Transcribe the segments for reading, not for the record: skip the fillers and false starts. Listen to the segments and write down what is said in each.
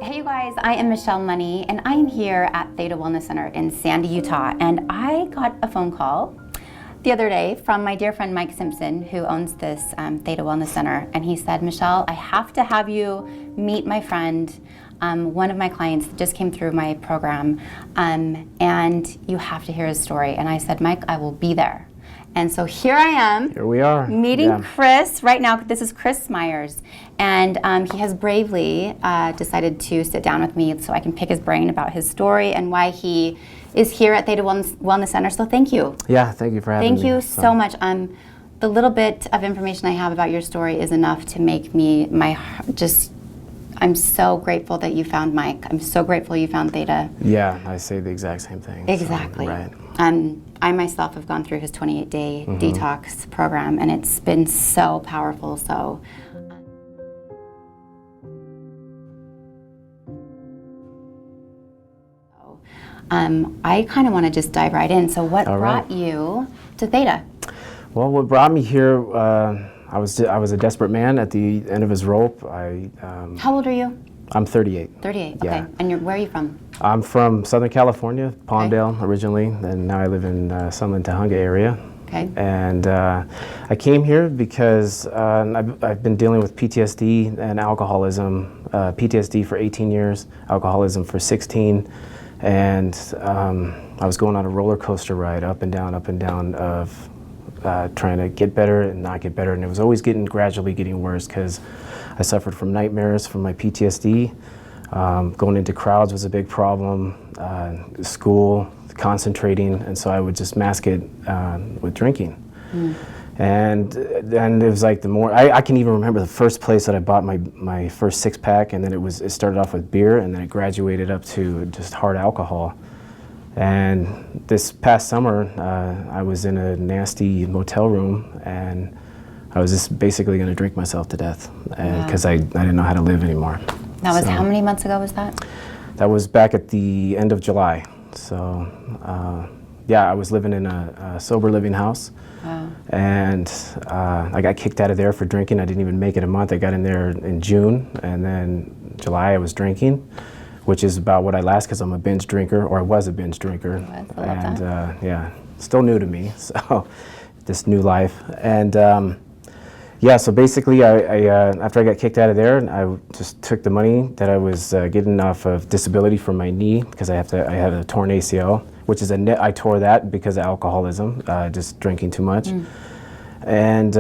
Hey you guys, I am Michelle Money and I am here at Theta Wellness Center in Sandy, Utah, and I got a phone call the other day from my dear friend Mike Simpson, who owns this Theta Wellness Center, and he said, Michelle, I have to have you meet my friend. One of my clients just came through my program, and you have to hear his story. And I said, Mike, I will be there. And so here I am. Here we are. Meeting Chris right now. This is Chris Smyres. And he has bravely decided to sit down with me so I can pick his brain about his story and why he is here at Theta Wellness Center. So thank you. Yeah, thank you for having me. Thank you so much. The little bit of information I have about your story is enough to make me I'm so grateful that you found Mike. I'm so grateful you found Theta. Yeah, I say the exact same thing. Exactly. So, right. I myself have gone through his 28-day detox program, and it's been so powerful. So. I kind of want to just dive right in. So what brought you to Theta? Well, what brought me here, I was a desperate man at the end of his rope. How old are you? I'm 38. 38, yeah. Okay. And where are you from? I'm from Southern California, Palmdale originally, and now I live in Sunland, Tahunga area. Okay. And I came here because I've been dealing with PTSD and alcoholism. PTSD for 18 years, alcoholism for 16. And I was going on a roller coaster ride up and down of trying to get better and not get better. And it was always gradually getting worse because I suffered from nightmares from my PTSD. Going into crowds was a big problem. School, concentrating, and so I would just mask it with drinking. And it was like the more, I can even remember the first place that I bought my first six-pack, and then it started off with beer, and then it graduated up to just hard alcohol. And this past summer, I was in a nasty motel room, and I was just basically going to drink myself to death because I didn't know how to live anymore. That was how many months ago was that? That was back at the end of July. So, yeah, I was living in a sober living house. Wow. And I got kicked out of there for drinking. I didn't even make it a month. I got in there in June, and then July I was drinking, which is about what I last because I'm a binge drinker, or I was a binge drinker. And yeah, still new to me, so this new life. And yeah, so basically after I got kicked out of there, I just took the money that I was getting off of disability from my knee because I had a torn ACL, which is I tore that because of alcoholism, just drinking too much. And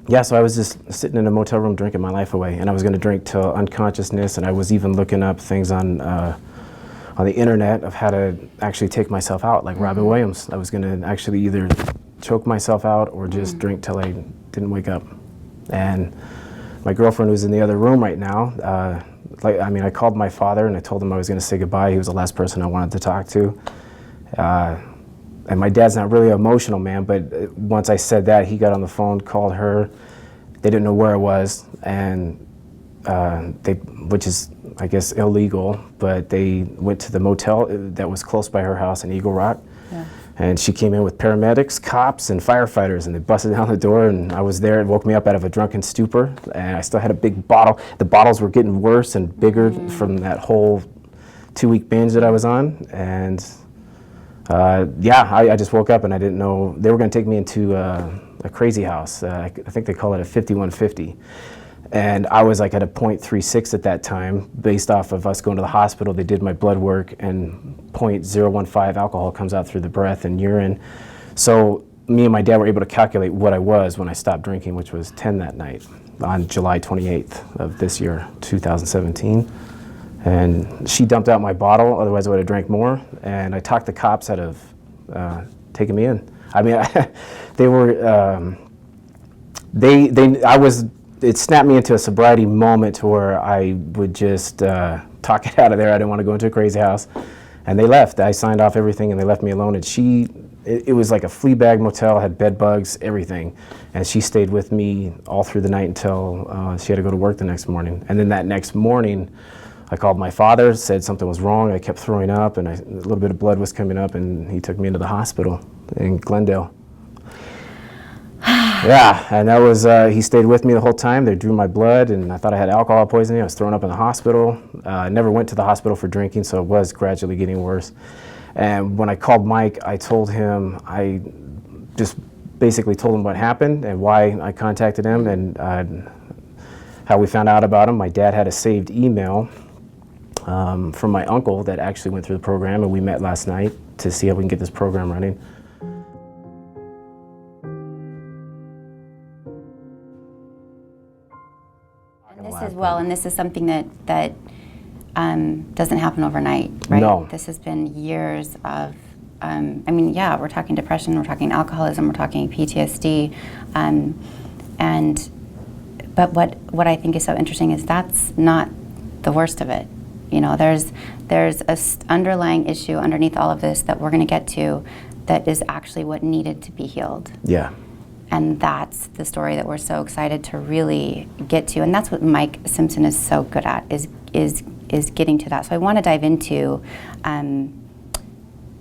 yeah, so I was just sitting in a motel room drinking my life away, and I was going to drink till unconsciousness, and I was even looking up things on the internet of how to actually take myself out, like Robin Williams. I was going to actually either choke myself out or just drink till I didn't wake up. And my girlfriend who's in the other room right now, I called my father and I told him I was going to say goodbye. He was the last person I wanted to talk to. And my dad's not really an emotional man, but once I said that, he got on the phone, called her. They didn't know where I was, and which is, I guess, illegal, but they went to the motel that was close by her house in Eagle Rock. Yeah. And she came in with paramedics, cops, and firefighters, and they busted down the door, and I was there. It woke me up out of a drunken stupor, and I still had a big bottle. The bottles were getting worse and bigger from that whole 2-week binge that I was on. And yeah, I just woke up and I didn't know. They were going to take me into a crazy house. I think they call it a 5150. And I was like at a .36 at that time, based off of us going to the hospital. They did my blood work, and .015 alcohol comes out through the breath and urine. So me and my dad were able to calculate what I was when I stopped drinking, which was 10 that night on July 28th of this year, 2017. And she dumped out my bottle, otherwise I would have drank more. And I talked the cops out of taking me in. I mean, they were, it snapped me into a sobriety moment to where I would just talk it out of there. I didn't want to go into a crazy house. And they left. I signed off everything and they left me alone. And it was like a flea bag motel, had bed bugs, everything. And she stayed with me all through the night until she had to go to work the next morning. And then that next morning, I called my father, said something was wrong. I kept throwing up and a little bit of blood was coming up, and he took me into the hospital in Glendale. Yeah, and that was, he stayed with me the whole time. They drew my blood, and I thought I had alcohol poisoning. I was thrown up in the hospital. I never went to the hospital for drinking, so it was gradually getting worse. And when I called Mike, I told him, I just basically told him what happened and why I contacted him and how we found out about him. My dad had a saved email from my uncle that actually went through the program, and we met last night to see how we can get this program running. And this is something that doesn't happen overnight, right? No. This has been years of, I mean, yeah, we're talking depression, we're talking alcoholism, we're talking PTSD, but what I think is so interesting is that's not the worst of it. You know, there's a underlying issue underneath all of this that we're going to get to that is actually what needed to be healed. Yeah. And that's the story that we're so excited to really get to. And that's what Mike Simpson is so good at, is getting to that. So I want to dive into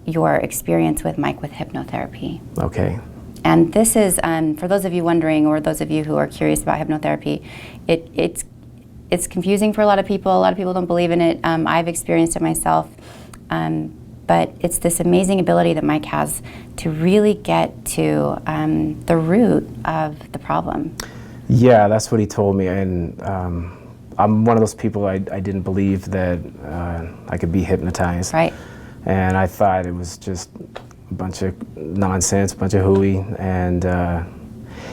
your experience with Mike with hypnotherapy. Okay. And this is, for those of you wondering, or those of you who are curious about hypnotherapy, it's confusing for a lot of people. A lot of people don't believe in it. I've experienced it myself. But it's this amazing ability that Mike has to really get to the root of the problem. Yeah, that's what he told me. And I'm one of those people, I didn't believe that I could be hypnotized. Right. And I thought it was just a bunch of nonsense, a bunch of hooey. And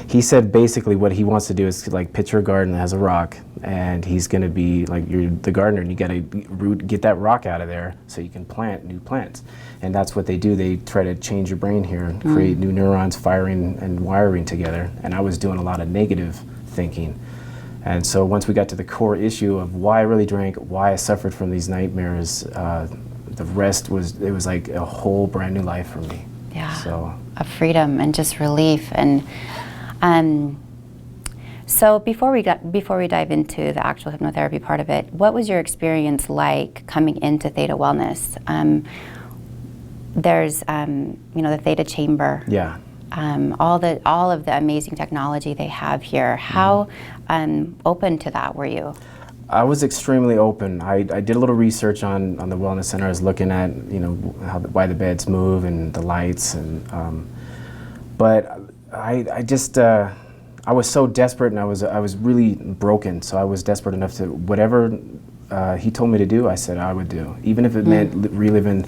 he said basically what he wants to do is like picture a garden that has a rock, and he's going to be like, you're the gardener, and you got to get that rock out of there so you can plant new plants. And that's what they do. They try to change your brain here and create new neurons firing and wiring together. And I was doing a lot of negative thinking. And so once we got to the core issue of why I really drank, why I suffered from these nightmares, the rest was, it was like a whole brand new life for me. Yeah, so of freedom and just relief. And so before we dive into the actual hypnotherapy part of it, what was your experience like coming into Theta Wellness? There's the Theta chamber. Yeah. All of the amazing technology they have here. How open to that were you? I was extremely open. I did a little research on the wellness center. I was looking at why the beds move and the lights, and but I just I was so desperate, and I was really broken. So I was desperate enough to whatever he told me to do, I said I would do, even if it meant reliving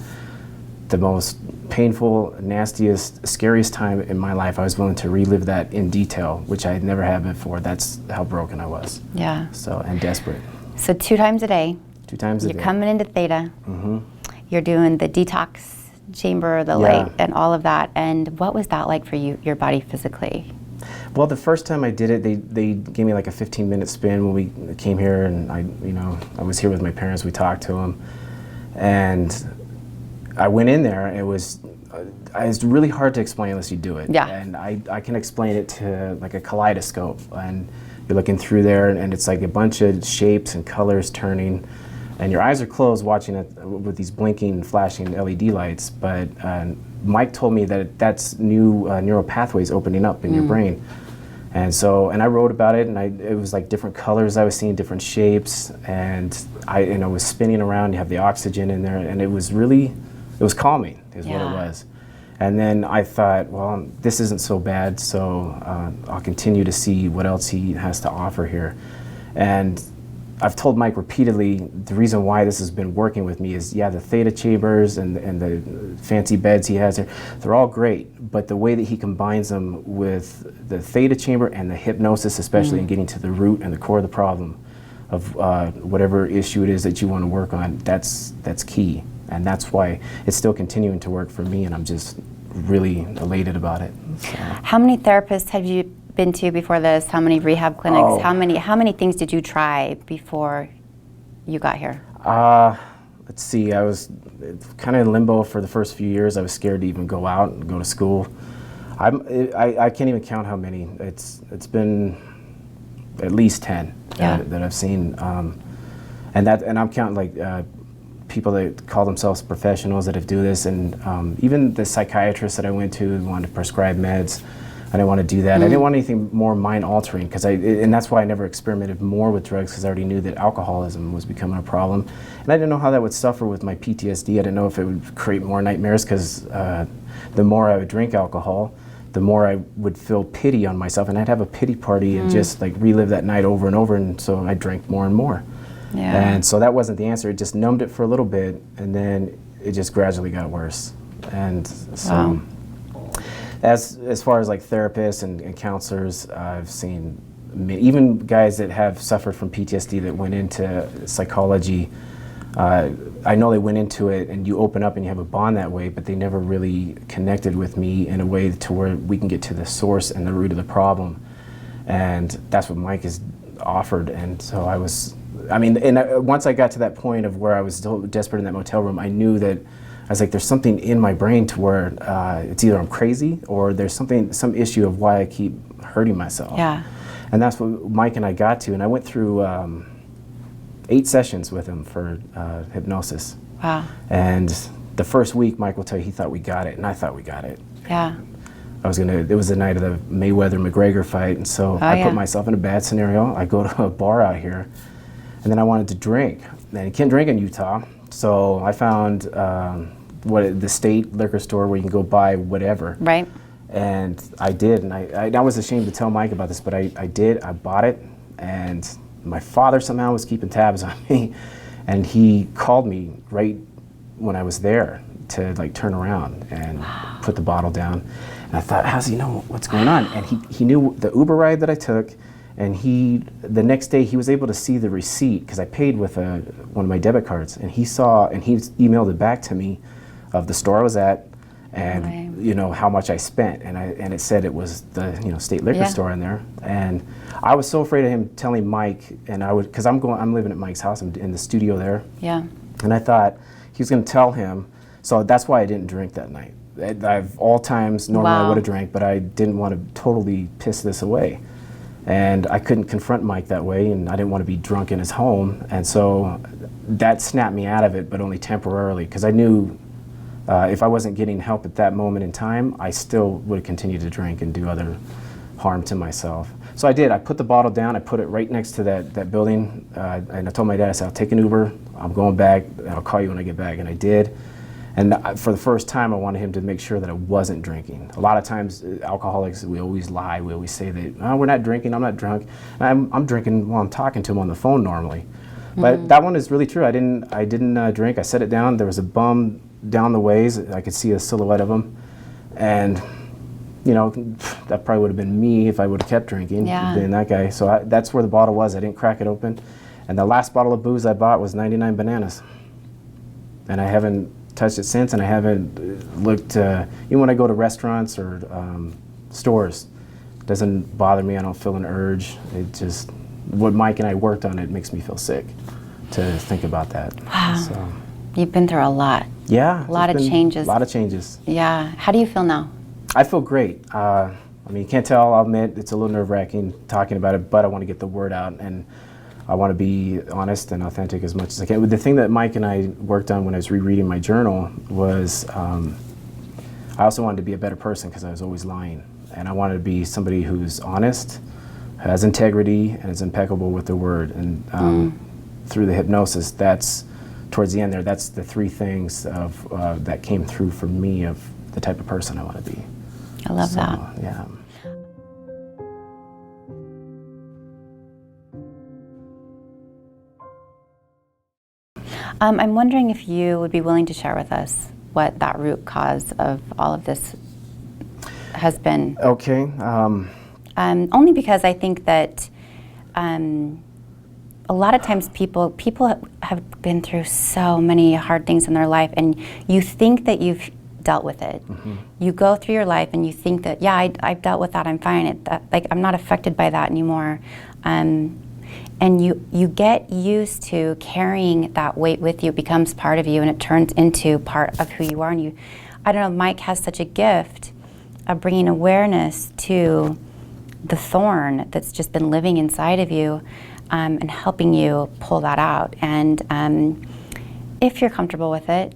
the most painful, nastiest, scariest time in my life. I was willing to relive that in detail, which I had never had before. That's how broken I was. Yeah. So, and desperate. So 2 times a day. 2 times a day. You're coming into Theta. Mm-hmm. You're doing the detox chamber, the light, and all of that. And what was that like for you, your body physically? Well, the first time I did it, they gave me like a 15-minute spin when we came here, and I was here with my parents. We talked to them, and I went in there. It was really hard to explain unless you do it. Yeah. And I can explain it to like a kaleidoscope, and you're looking through there, and it's like a bunch of shapes and colors turning, and your eyes are closed watching it with these blinking, flashing LED lights. But Mike told me that that's new neural pathways opening up in your brain. And so, and I wrote about it, and it was like different colors I was seeing, different shapes, and I was spinning around. You have the oxygen in there, and it was calming, is what it was. And then I thought, well, this isn't so bad, so I'll continue to see what else he has to offer here. And I've told Mike repeatedly, the reason why this has been working with me is, yeah, the Theta chambers and the fancy beds he has here, they're all great, but the way that he combines them with the Theta chamber and the hypnosis, especially in getting to the root and the core of the problem, whatever issue it is that you want to work on. That's key, and that's why it's still continuing to work for me, and I'm just really elated about it. So. How many therapists have you been to before this? How many rehab clinics? Oh. How many things did you try before you got here? Let's see, I was kind of in limbo for the first few years. I was scared to even go out and go to school. I can't even count how many. It's been at least 10 that I've seen, and I'm counting like people that call themselves professionals that have do this, and even the psychiatrist that I went to wanted to prescribe meds. I didn't want to do that. I didn't want anything more mind-altering, and that's why I never experimented more with drugs, because I already knew that alcoholism was becoming a problem, and I didn't know how that would suffer with my PTSD. I didn't know if it would create more nightmares, because the more I would drink alcohol, the more I would feel pity on myself, and I'd have a pity party and just like relive that night over and over, and so I drank more and more. Yeah. And so that wasn't the answer. It just numbed it for a little bit, and then it just gradually got worse. And so. Wow. As far as like therapists and counselors, I've seen even guys that have suffered from PTSD that went into psychology. I know they went into it, and you open up and you have a bond that way, but they never really connected with me in a way to where we can get to the source and the root of the problem. And that's what Mike has offered. And so once I got to that point of where I was so desperate in that motel room, I knew that I was like, there's something in my brain to where it's either I'm crazy or there's some issue of why I keep hurting myself. Yeah. And that's what Mike and I got to. And I went through 8 sessions with him for hypnosis. Wow. And the first week, Mike will tell you he thought we got it, and I thought we got it. Yeah. It was the night of the Mayweather-McGregor fight, and so I put myself in a bad scenario. I go to a bar out here, and then I wanted to drink. And you can't drink in Utah, so I found the state liquor store where you can go buy whatever. Right. And I did, and I was ashamed to tell Mike about this, but I did. I bought it, and my father somehow was keeping tabs on me, and he called me right when I was there to like turn around and put the bottle down. And I thought, how does he know what's going on? And he knew the Uber ride that I took, and the next day he was able to see the receipt, because I paid with one of my debit cards, and he emailed it back to me of the store I was at, and how much I spent, and it said it was the state liquor store in there. And I was so afraid of him telling Mike, and because I'm living at Mike's house, I'm in the studio there. Yeah. And I thought he was going to tell him, so that's why I didn't drink that night. All times normally I would have drank, but I didn't want to totally piss this away, and I couldn't confront Mike that way, and I didn't want to be drunk in his home, and so that snapped me out of it, but only temporarily, because I knew. If I wasn't getting help at that moment in time, I still would continue to drink and do other harm to myself. So I did. I put the bottle down. I put it right next to that building. And I told my dad, I said, I'll take an Uber. I'm going back. And I'll call you when I get back. And I did. And for the first time, I wanted him to make sure that I wasn't drinking. A lot of times, alcoholics, we always lie. We always say that, oh, we're not drinking. I'm not drunk. And I'm drinking while I'm talking to him on the phone normally. But that one is really true. I didn't drink. I set it down. There was a bum down the ways. I could see a silhouette of him, and that probably would have been me if I would have kept drinking, being that guy. So that's where the bottle was. I didn't crack it open, and the last bottle of booze I bought was 99 bananas, and I haven't touched it since. And I haven't looked. Even when I go to restaurants or stores, it doesn't bother me. I don't feel an urge. It just what Mike and I worked on. It makes me feel sick to think about that. Wow. So. You've been through a lot. Yeah. A lot of changes. A lot of changes. Yeah. How do you feel now? I feel great. You can't tell, I'll admit, it's a little nerve-wracking talking about it, but I want to get the word out, and I want to be honest and authentic as much as I can. The thing that Mike and I worked on when I was rereading my journal was I also wanted to be a better person, because I was always lying. And I wanted to be somebody who's honest, has integrity, and is impeccable with their word. And through the hypnosis, that's towards the end there, that's the 3 things that came through for me of the type of person I want to be. I love that. Yeah. I'm wondering if you would be willing to share with us what that root cause of all of this has been. Okay. Only because I think that a lot of times people have been through so many hard things in their life, and you think that you've dealt with it. Mm-hmm. You go through your life and you think that, yeah, I've dealt with that, I'm fine. Like, I'm not affected by that anymore. And you get used to carrying that weight with you. It becomes part of you, and it turns into part of who you are. And I don't know, Mike has such a gift of bringing awareness to the thorn that's just been living inside of you, and helping you pull that out. And if you're comfortable with it.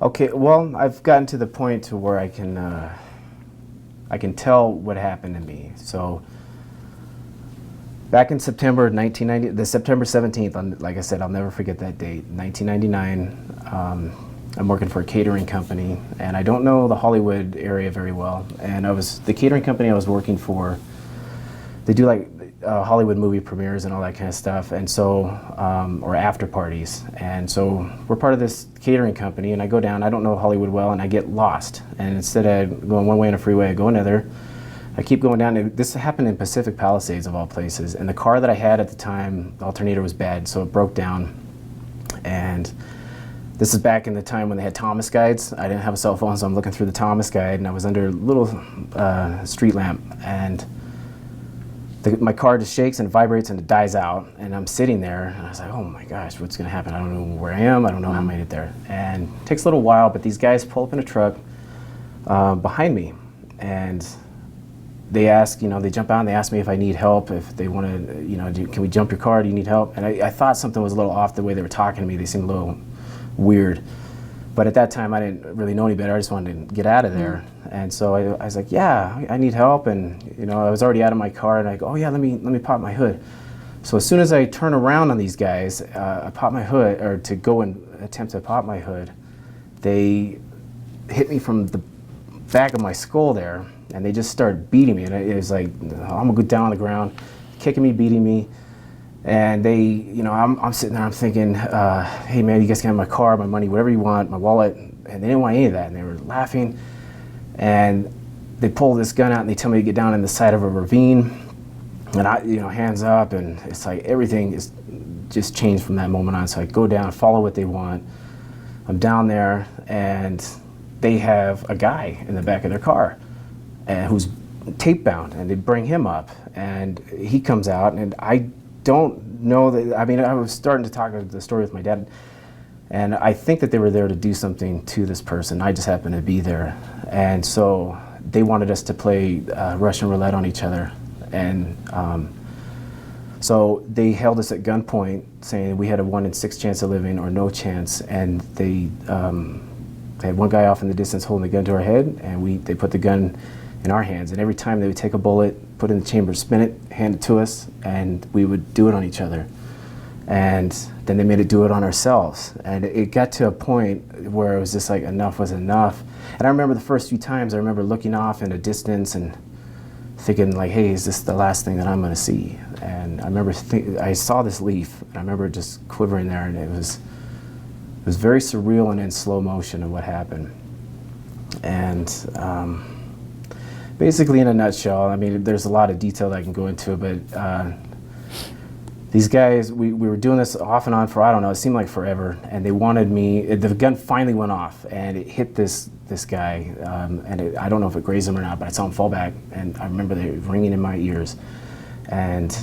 Okay, well, I've gotten to the point to where I can tell what happened to me. So back in September 1990, the September 17th, like I said, I'll never forget that date, 1999. I'm working for a catering company, and I don't know the Hollywood area very well. And the catering company I was working for, they do like Hollywood movie premieres and all that kind of stuff, and so, or after parties. And so we're part of this catering company, and I go down, I don't know Hollywood well, and I get lost. And instead of going one way on a freeway, I go another. I keep going down, and this happened in Pacific Palisades of all places. And the car that I had at the time, the alternator was bad, so it broke down. And this is back in the time when they had Thomas guides. I didn't have a cell phone, so I'm looking through the Thomas guide, and I was under a little street lamp, and my car just shakes and vibrates and it dies out, and I'm sitting there, and I was like, oh my gosh, what's gonna happen? I don't know where I am, I don't know how I made it there. And it takes a little while, but these guys pull up in a truck behind me, and they ask, they jump out and they ask me if I need help, if they wanna, can we jump your car, do you need help? And I thought something was a little off the way they were talking to me, they seemed a little weird. But at that time, I didn't really know any better. I just wanted to get out of there. And so I was like, yeah, I need help. And I was already out of my car, and I go, oh yeah, let me pop my hood. So as soon as I turn around on these guys, I pop my hood, or to go and attempt to pop my hood, they hit me from the back of my skull there, and they just started beating me. And it was like, I'm gonna go down on the ground, kicking me, beating me. And they, I'm sitting there, I'm thinking, hey man, you guys can have my car, my money, whatever you want, my wallet. And they didn't want any of that, and they were laughing. And they pull this gun out and they tell me to get down in the side of a ravine. And I, hands up, and it's like everything is just changed from that moment on. So I go down, follow what they want. I'm down there, and they have a guy in the back of their car who's tape bound, and they bring him up, and he comes out, and I don't know that, I was starting to talk the story with my dad, and I think that they were there to do something to this person. I just happened to be there. And so they wanted us to play Russian roulette on each other. And so they held us at gunpoint, saying we had a 1 in 6 chance of living or no chance. And they had one guy off in the distance holding the gun to our head, and they put the gun in our hands. And every time they would take a bullet, put it in the chamber, spin it, hand it to us, and we would do it on each other. And then they made it do it on ourselves. And it got to a point where it was just like enough was enough. And I remember the first few times, I remember looking off in a distance and thinking like, hey, is this the last thing that I'm gonna see? And I remember I saw this leaf, and I remember just quivering there, and it was very surreal and in slow motion of what happened. And basically, in a nutshell, there's a lot of detail that I can go into, but these guys, we were doing this off and on for, I don't know, it seemed like forever, and they wanted me, the gun finally went off, and it hit this guy, and I don't know if it grazed him or not, but I saw him fall back, and I remember they were ringing in my ears. And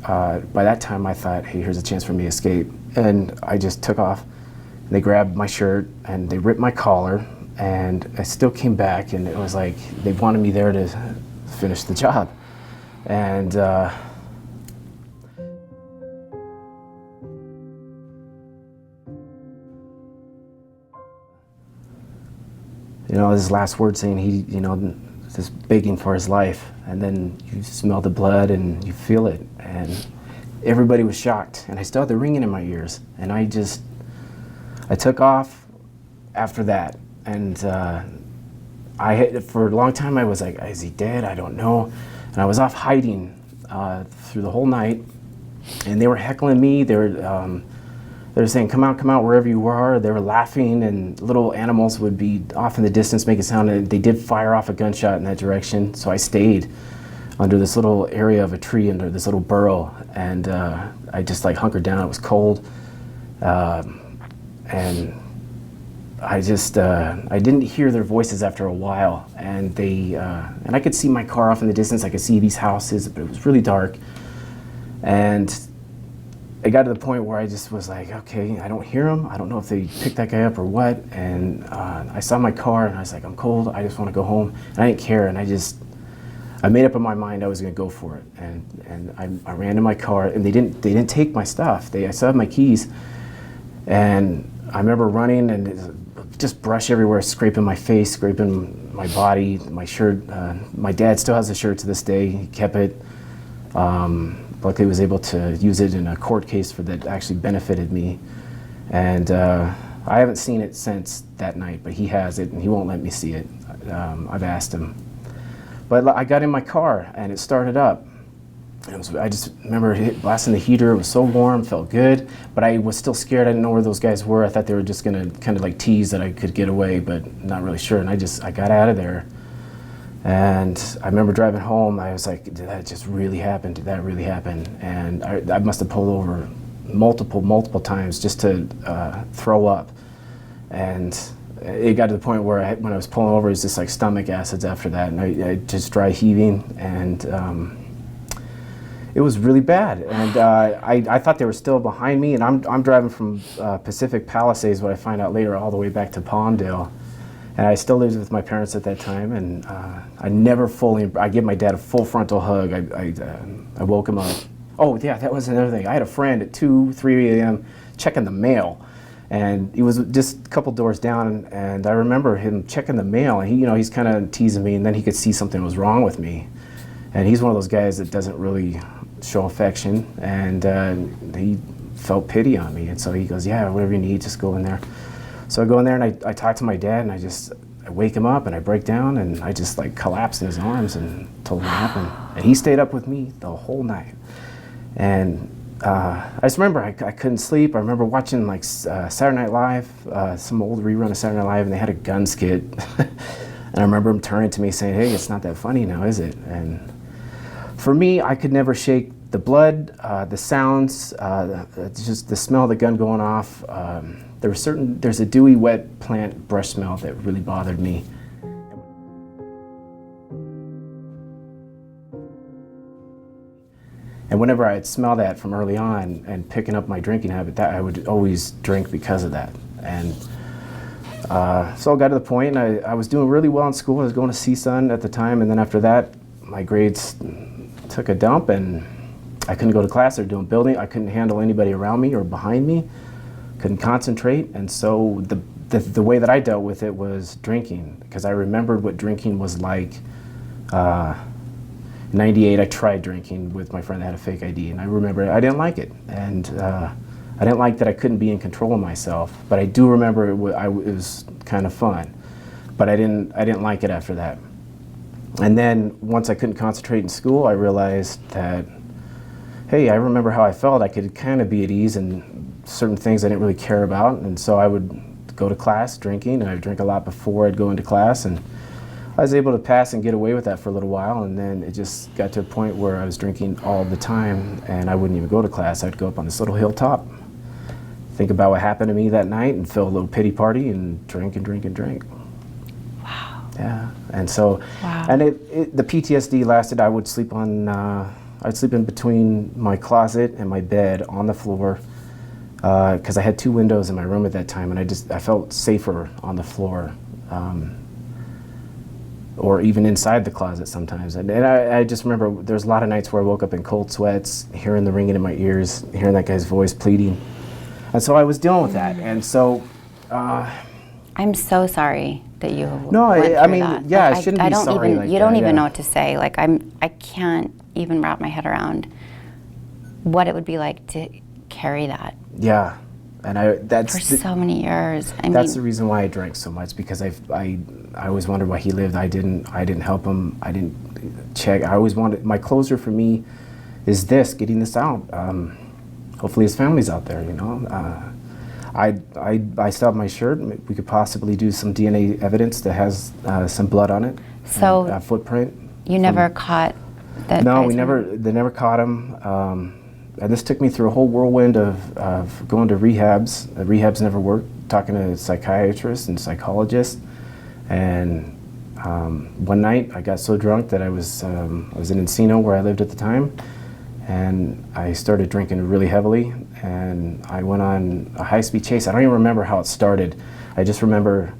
by that time, I thought, hey, here's a chance for me to escape. And I just took off, and they grabbed my shirt, and they ripped my collar, and I still came back, and it was like they wanted me there to finish the job. And his last word saying he, just begging for his life, and then you smell the blood and you feel it, and everybody was shocked, and I still had the ringing in my ears, and I took off after that, and for a long time I was like, is he dead? I don't know. And I was off hiding through the whole night, and they were heckling me. They were saying, come out, wherever you are. They were laughing, and little animals would be off in the distance making sound, and they did fire off a gunshot in that direction, so I stayed. under this little area of a tree, under this little burrow, and I just like hunkered down. It was cold, and I just I didn't hear their voices after a while, and and I could see my car off in the distance. I could see these houses, but it was really dark, and it got to the point where I just was like, okay, I don't hear them. I don't know if they picked that guy up or what. And I saw my car, and I was like, I'm cold. I just want to go home. And I didn't care, and I made up in my mind I was going to go for it. And I ran to my car, and they didn't take my stuff. I still had my keys, and I remember running and just brush everywhere, scraping my face, scraping my body, my shirt. My dad still has the shirt to this day. He kept it. Luckily, was able to use it in a court case that actually benefited me. And I haven't seen it since that night, but he has it, and he won't let me see it. I've asked him. But I got in my car, and it started up. I just remember blasting the heater. It was so warm, felt good, but I was still scared. I didn't know where those guys were. I thought they were just gonna kind of like tease that I could get away, but not really sure. And I got out of there. And I remember driving home, I was like, did that just really happen? Did that really happen? And I must have pulled over multiple times just to throw up. And it got to the point where when I was pulling over, it was just like stomach acids after that. And I just dry heaving, and it was really bad. And I thought they were still behind me, and I'm driving from Pacific Palisades, what I find out later, all the way back to Palmdale. And I still lived with my parents at that time, and I give my dad a full frontal hug. I woke him up. Oh yeah, that was another thing. I had a friend at 2, 3 a.m. checking the mail, and he was just a couple doors down, and I remember him checking the mail, and he's kind of teasing me, and then he could see something was wrong with me. And he's one of those guys that doesn't really show affection, and he felt pity on me, and so he goes, yeah, whatever you need, just go in there. So I go in there, and I talk to my dad, and I wake him up, and I break down, and I just like collapse in his arms and told him what happened. And he stayed up with me the whole night. And I just remember I couldn't sleep. I remember watching like Saturday Night Live, some old rerun of Saturday Night Live, and they had a gun skit. And I remember him turning to me saying, hey, it's not that funny now, is it? And for me, I could never shake the blood, the sounds, just the smell of the gun going off. There's a dewy, wet plant brush smell that really bothered me. And whenever I'd smell that from early on and picking up my drinking habit, I would always drink because of that. And so I got to the point, and I was doing really well in school. I was going to CSUN at the time, and then after that, my grades took a dump, and I couldn't go to class. They were doing building. I couldn't handle anybody around me or behind me. Couldn't concentrate, and so the way that I dealt with it was drinking, because I remembered what drinking was like. In '98, I tried drinking with my friend that had a fake ID, and I remember I didn't like it, and I didn't like that I couldn't be in control of myself. But I do remember it was kind of fun, but I didn't like it after that. And then once I couldn't concentrate in school, I realized that, hey, I remember how I felt. I could kind of be at ease in certain things I didn't really care about, and so I would go to class drinking, and I'd drink a lot before I'd go into class, and I was able to pass and get away with that for a little while, and then it just got to a point where I was drinking all the time, and I wouldn't even go to class. I'd go up on this little hilltop, think about what happened to me that night, and fill a little pity party, and drink and drink and drink. Wow. Yeah, and so, wow. And the PTSD lasted. I would sleep I'd sleep in between my closet and my bed on the floor, because I had 2 windows in my room at that time, and I felt safer on the floor, or even inside the closet sometimes. And I just remember there's a lot of nights where I woke up in cold sweats, hearing the ringing in my ears, hearing that guy's voice pleading. And so I was dealing with that. And so I'm so sorry that you went through that. Yeah, like, I shouldn't be sorry like that. You don't even know what to say. Like I can't even wrap my head around what it would be like to carry that. Yeah, and that's for so many years. That's the reason why I drank so much, because I always wondered why he lived. I didn't help him. I didn't check. I always wanted, my closure for me is getting this out. Hopefully his family's out there, I still have my shirt. We could possibly do some DNA evidence that has some blood on it. So and, footprint. You never caught that No, guys they never caught him. And this took me through a whole whirlwind of going to rehabs. Rehabs never worked, talking to psychiatrists and psychologists. And one night I got so drunk that I was in Encino where I lived at the time. And I started drinking really heavily. And I went on a high-speed chase. I don't even remember how it started. I just remember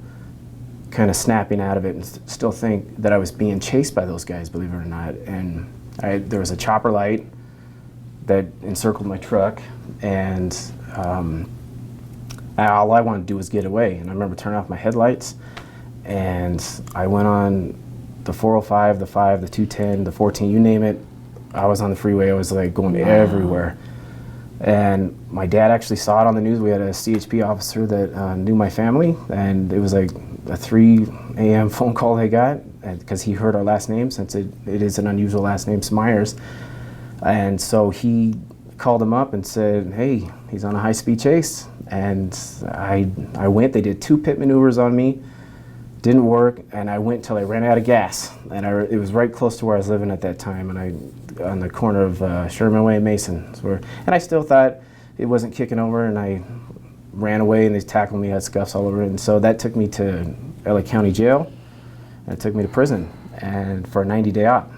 kind of snapping out of it and still think that I was being chased by those guys, believe it or not. And there was a chopper light that encircled my truck, and all I wanted to do was get away. And I remember turning off my headlights, and I went on the 405, the 5, the 210, the 14, you name it. I was on the freeway. I was like going everywhere. And my dad actually saw it on the news. We had a CHP officer that knew my family, and it was like a 3 a.m. phone call they got because he heard our last name, since it is an unusual last name, Smyres. And so he called him up and said, hey, he's on a high-speed chase. And I went. They did 2 pit maneuvers on me. Didn't work, and I went till I ran out of gas. And it was right close to where I was living at that time, and on the corner of Sherman Way and Mason. And I still thought it wasn't kicking over, and I ran away, and they tackled me, had scuffs all over it. And so that took me to LA County Jail, and it took me to prison, and for a 90-day op.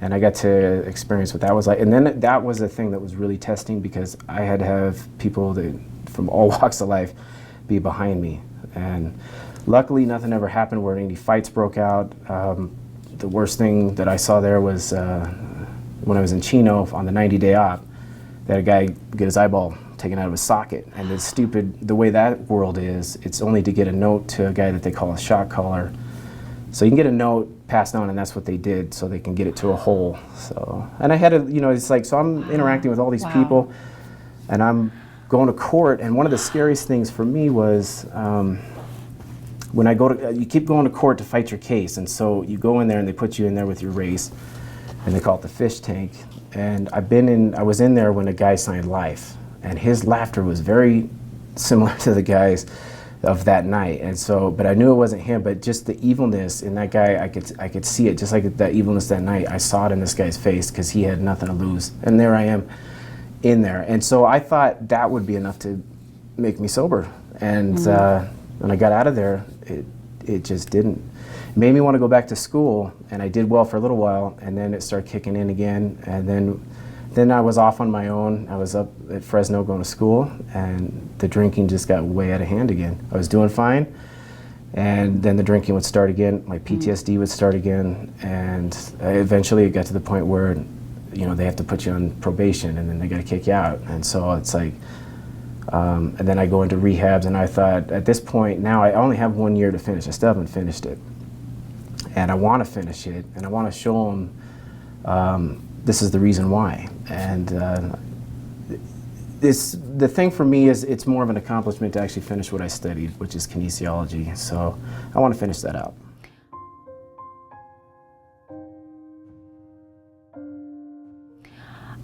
And I got to experience what that was like. And then that was the thing that was really testing, because I had to have people from all walks of life be behind me. And luckily, nothing ever happened where any fights broke out. The worst thing that I saw there was when I was in Chino on the 90-day op, they had a guy get his eyeball taken out of his socket. And the way that world is, it's only to get a note to a guy that they call a shot caller. So you can get a note passed on, and that's what they did, so they can get it to a hole. So, and I had to, it's like, so I'm interacting with all these people, and I'm going to court, and one of the scariest things for me was when I you keep going to court to fight your case, and so you go in there and they put you in there with your race, and they call it the fish tank. And I was in there when a guy signed life, and his laughter was very similar to the guys of that night. And so, but I knew it wasn't him, but just the evilness in that guy, I could see it, just like that evilness that night. I saw it in this guy's face because he had nothing to lose. And there I am in there. And so I thought that would be enough to make me sober. And when I got out of there, it just didn't. It made me want to go back to school, and I did well for a little while, and then it started kicking in again. And then I was off on my own. I was up at Fresno going to school, and the drinking just got way out of hand again. I was doing fine, and then the drinking would start again. My PTSD would start again, and eventually it got to the point where, they have to put you on probation, and then they got to kick you out. And so it's like, and then I go into rehabs, and I thought, at this point now, I only have 1 year to finish. I still haven't finished it, and I want to finish it, and I want to show them this is the reason why. And the thing for me is, it's more of an accomplishment to actually finish what I studied, which is kinesiology. So I want to finish that out.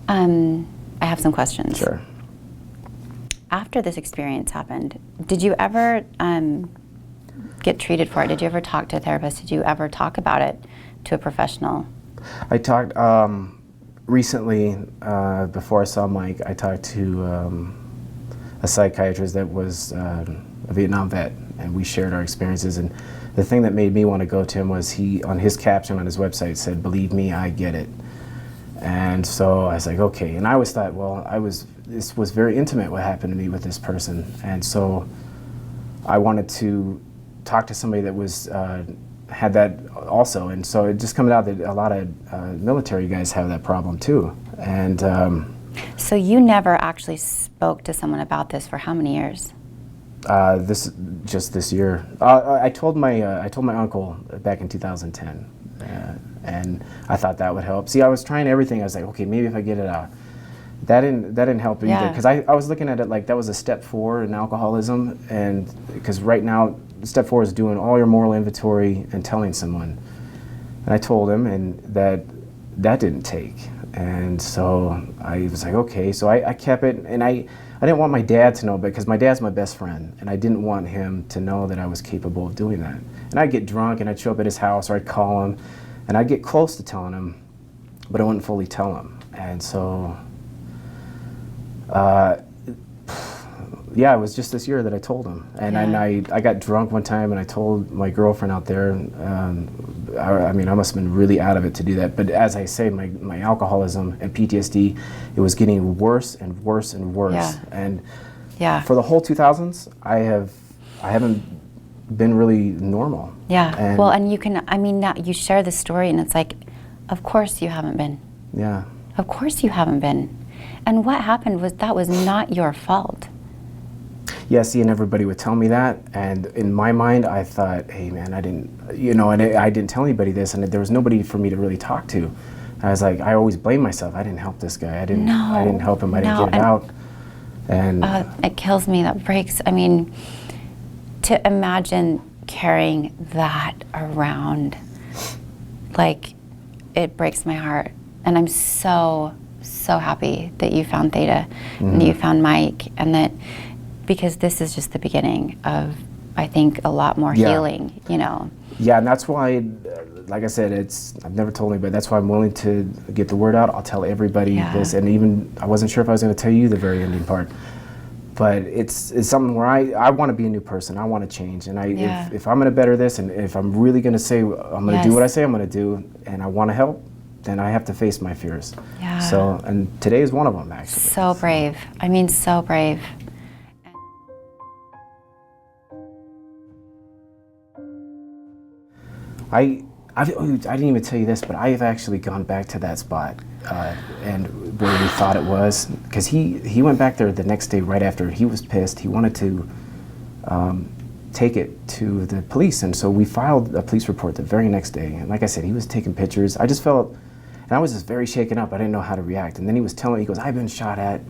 I have some questions. Sure. After this experience happened, did you ever get treated for it? Did you ever talk to a therapist? Did you ever talk about it to a professional? I talked recently, before I saw Mike, I talked to a psychiatrist that was a Vietnam vet, and we shared our experiences. And the thing that made me want to go to him was on his caption on his website said, "Believe me, I get it." And so I was like, okay. And I always thought, well, this was very intimate what happened to me with this person. And so I wanted to talk to somebody that had that also. And so it just comes out that a lot of military guys have that problem too. And so you never actually spoke to someone about this for how many years? This year. I told my uncle back in 2010. And I thought that would help. See, I was trying everything. I was like, okay, maybe if I get it out. That didn't help either, because I was looking at it like that was a step 4 in alcoholism, and because right now step 4 is doing all your moral inventory and telling someone. And I told him, and that didn't take. And so I was like, okay. So I kept it, and I didn't want my dad to know, because my dad's my best friend, and I didn't want him to know that I was capable of doing that. And I'd get drunk, and I'd show up at his house, or I'd call him, and I'd get close to telling him, but I wouldn't fully tell him. And so, uh, yeah, it was just this year that I told him. And I got drunk one time and I told my girlfriend out there, I mean, I must have been really out of it to do that. But as I say, my alcoholism and PTSD, it was getting worse and worse and worse. Yeah. And Yeah. for the whole 2000s, I haven't been really normal. Yeah. And well, and you can, I mean, now you share the story and it's like, of course you haven't been. yeah. Of course you haven't been. And what happened was that was not your fault. Yeah, see, and everybody would tell me that, and in my mind, I thought, hey, man, I didn't, and I didn't tell anybody this, and there was nobody for me to really talk to. I was like, I always blame myself. I didn't help this guy. I didn't help him. I didn't get it out. And it kills me. That breaks. I mean, to imagine carrying that around, like, it breaks my heart. And I'm so happy that you found Theta, and that you found Mike, and that. Because this is just the beginning of, I think, a lot more healing, Yeah, and that's why, like I said, I've never told anybody, that's why I'm willing to get the word out. I'll tell everybody this, and even, I wasn't sure if I was going to tell you the very ending part. But it's something where I want to be a new person. I want to change. And if I'm going to better this, and if I'm really going to say, I'm going to do what I say I'm going to do, and I want to help, then I have to face my fears. Yeah. So, and today is one of them, actually. So brave. I mean, so brave. I didn't even tell you this, but I have actually gone back to that spot and where we thought it was, because he went back there the next day right after. He was pissed. He wanted to take it to the police, and so we filed a police report the very next day. And like I said, he was taking pictures. I just felt, and I was just very shaken up. I didn't know how to react. And then he goes, I've been shot at.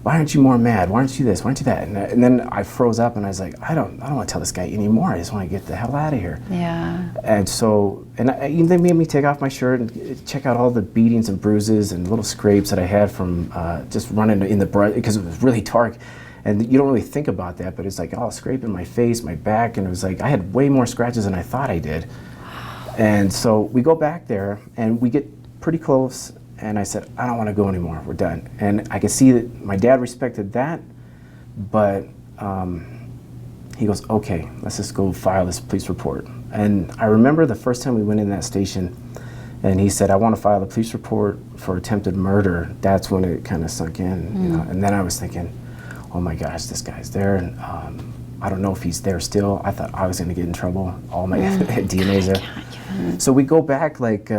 Why aren't you more mad? Why aren't you this? Why aren't you that? And then I froze up and I was like, I don't want to tell this guy anymore. I just want to get the hell out of here. Yeah. And so, they made me take off my shirt and check out all the beatings and bruises and little scrapes that I had from just running in the brush, because it was really dark. And you don't really think about that, but it's like, scraping my face, my back, and it was like, I had way more scratches than I thought I did. And so we go back there and we get pretty close. And I said, I don't want to go anymore. We're done. And I could see that my dad respected that, but he goes, okay, let's just go file this police report. And I remember the first time we went in that station, and he said, I want to file a police report for attempted murder. That's when it kind of sunk in. And then I was thinking, oh my gosh, this guy's there. And, I don't know if he's there still. I thought I was going to get in trouble. All my DNA's there. So we go back like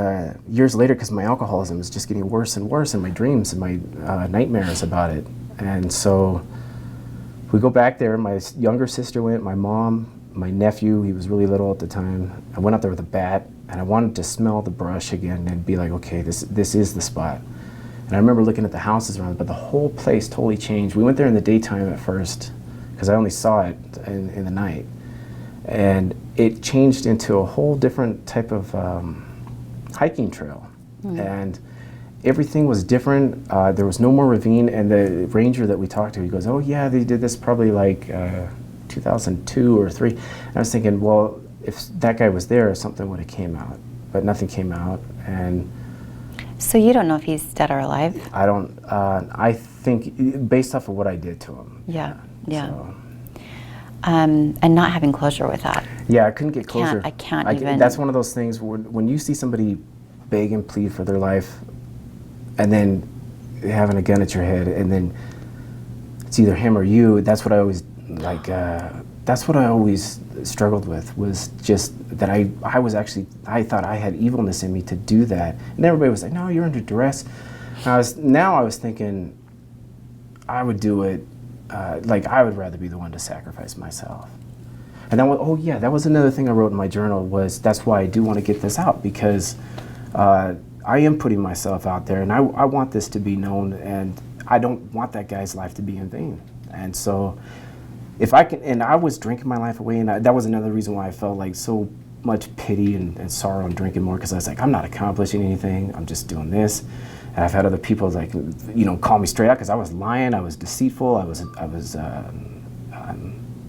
years later, because my alcoholism is just getting worse and worse, and my dreams and my nightmares about it. And so we go back there. My younger sister went, my mom, my nephew, he was really little at the time. I went out there with a bat, and I wanted to smell the brush again and be like, okay, this is the spot. And I remember looking at the houses around, but the whole place totally changed. We went there in the daytime at first, because I only saw it in the night. And it changed into a whole different type of hiking trail. And everything was different. There was no more ravine, and the ranger that we talked to, he goes, oh yeah, they did this probably like 2002 or 3. And I was thinking, well, if that guy was there, something would have came out. But nothing came out. And so you don't know if he's dead or alive? I don't, I think, based off of what I did to him. Yeah. So. And not having closure with that. Yeah, I couldn't get closure. I can't even. That's one of those things when you see somebody beg and plead for their life, and then having a gun at your head, and then it's either him or you. That's what I always that's what I always struggled with, was just that I thought I had evilness in me to do that, and everybody was like, "No, you're under duress." I was thinking, I would do it. I would rather be the one to sacrifice myself. And that was another thing I wrote in my journal, was that's why I do want to get this out, because I am putting myself out there, and I want this to be known, and I don't want that guy's life to be in vain. And so if I can, and I was drinking my life away, and that was another reason why I felt like so much pity and sorrow and drinking more, because I was like, I'm not accomplishing anything, I'm just doing this. And I've had other people call me straight out, because I was lying, I was deceitful, I was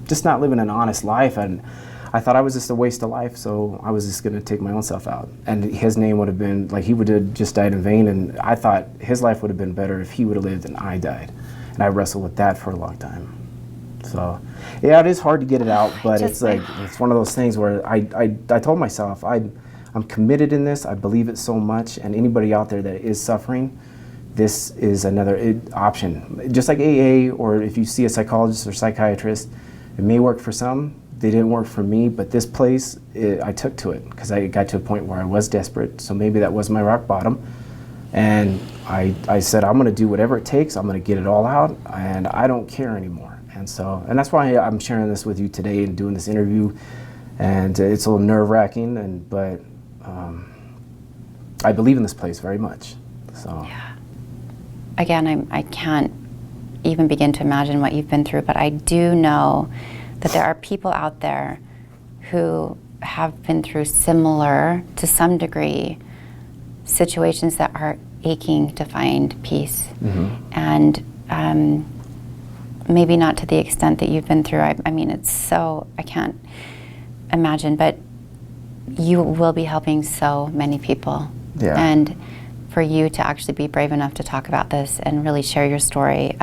just not living an honest life, and I thought I was just a waste of life, so I was just going to take my own self out. And his name would have been, like, he would have just died in vain, and I thought his life would have been better if he would have lived and I died. And I wrestled with that for a long time. So, yeah, it is hard to get it out, but it's like, it's one of those things where I told myself, I'm committed in this, I believe it so much, and anybody out there that is suffering, this is another option. Just like AA, or if you see a psychologist or psychiatrist, it may work for some. They didn't work for me, but this place, I took to it because I got to a point where I was desperate. So maybe that was my rock bottom. And I said, I'm going to do whatever it takes. I'm going to get it all out, and I don't care anymore. And that's why I'm sharing this with you today and doing this interview. And it's a little nerve-wracking, but I believe in this place very much. So. Yeah. Again, I can't even begin to imagine what you've been through, but I do know that there are people out there who have been through similar, to some degree, situations that are aching to find peace. And maybe not to the extent that you've been through. I mean, it's so, I can't imagine, but you will be helping so many people. Yeah. And for you to actually be brave enough to talk about this and really share your story,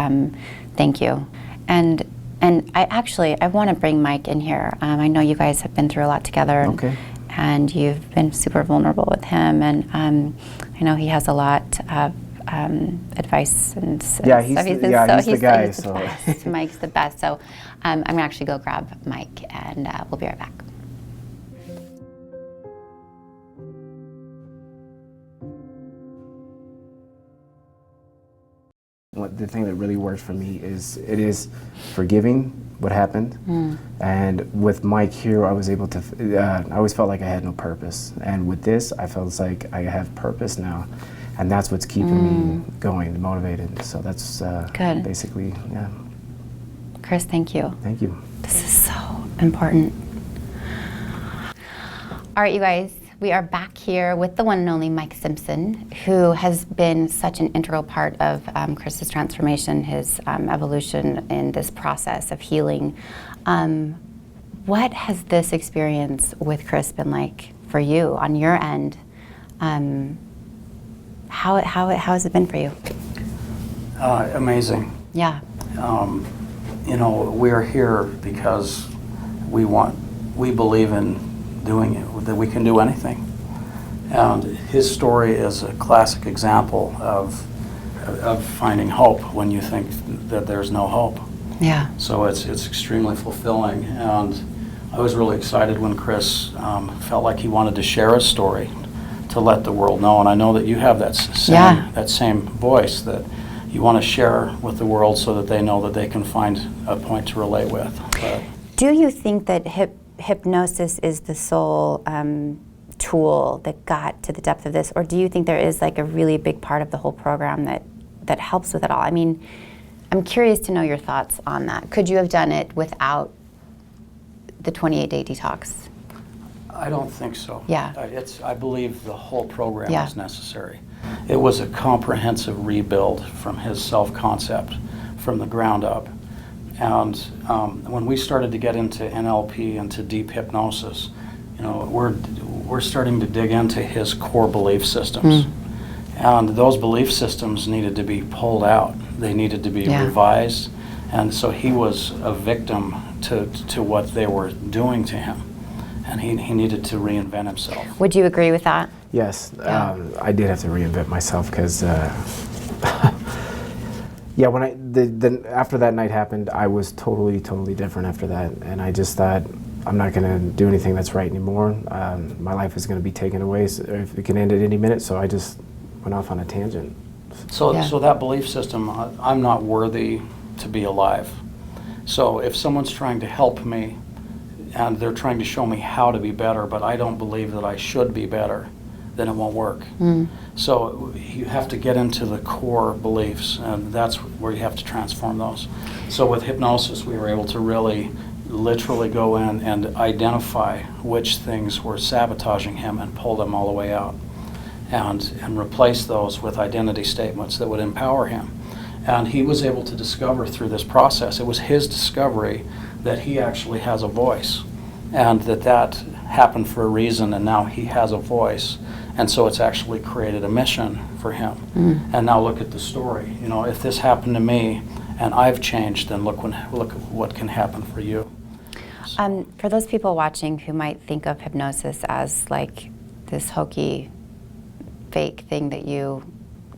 thank you. And I want to bring Mike in here. I know you guys have been through a lot together. Okay. And you've been super vulnerable with him, and I know he has a lot of advice and yeah, he's the guy. He's the best. Mike's the best. So I'm gonna actually go grab Mike, and we'll be right back. The thing that really works for me is forgiving what happened. And with Mike here, I was able to, I always felt like I had no purpose. And with this, I felt like I have purpose now. And that's what's keeping me going, motivated. So that's Good. Basically, yeah. Chris, thank you. Thank you. This is so important. All right, you guys. We are back here with the one and only Mike Simpson, who has been such an integral part of Chris's transformation, his evolution in this process of healing. What has this experience with Chris been like for you on your end? How has it been for you? Amazing. Yeah. You know, we're here because we believe in doing it, that we can do anything. And his story is a classic example of finding hope when you think that there's no hope. Yeah. So it's extremely fulfilling. And I was really excited when Chris felt like he wanted to share his story to let the world know. And I know that you have that same voice, that you want to share with the world so that they know that they can find a point to relate with. But do you think that hypnosis is the sole tool that got to the depth of this, or do you think there is like a really big part of the whole program that helps with it all? I mean, I'm curious to know your thoughts on that. Could you have done it without the 28-day detox? I don't think so. Yeah. I believe the whole program Yeah. is necessary. It was a comprehensive rebuild from his self-concept from the ground up. And when we started to get into NLP and to deep hypnosis, you know, we're starting to dig into his core belief systems. And those belief systems needed to be pulled out. They needed to be revised. And so he was a victim to what they were doing to him. And he needed to reinvent himself. Would you agree with that? Yes, I did have to reinvent myself because, yeah, when after that night happened, I was totally different after that, and I just thought, I'm not going to do anything that's right anymore. My life is going to be taken away, so if it can end at any minute. So I just went off on a tangent. So that belief system, I'm not worthy to be alive. So if someone's trying to help me, and they're trying to show me how to be better, but I don't believe that I should be better, then it won't work. So you have to get into the core beliefs, and that's where you have to transform those. So with hypnosis, we were able to really literally go in and identify which things were sabotaging him and pull them all the way out, and replace those with identity statements that would empower him. And he was able to discover through this process, it was his discovery that he actually has a voice. and that happened for a reason, and now he has a voice, and so it's actually created a mission for him. And now look at the story. You know, if this happened to me and I've changed, then look at what can happen for you. For those people watching who might think of hypnosis as like this hokey, fake thing that you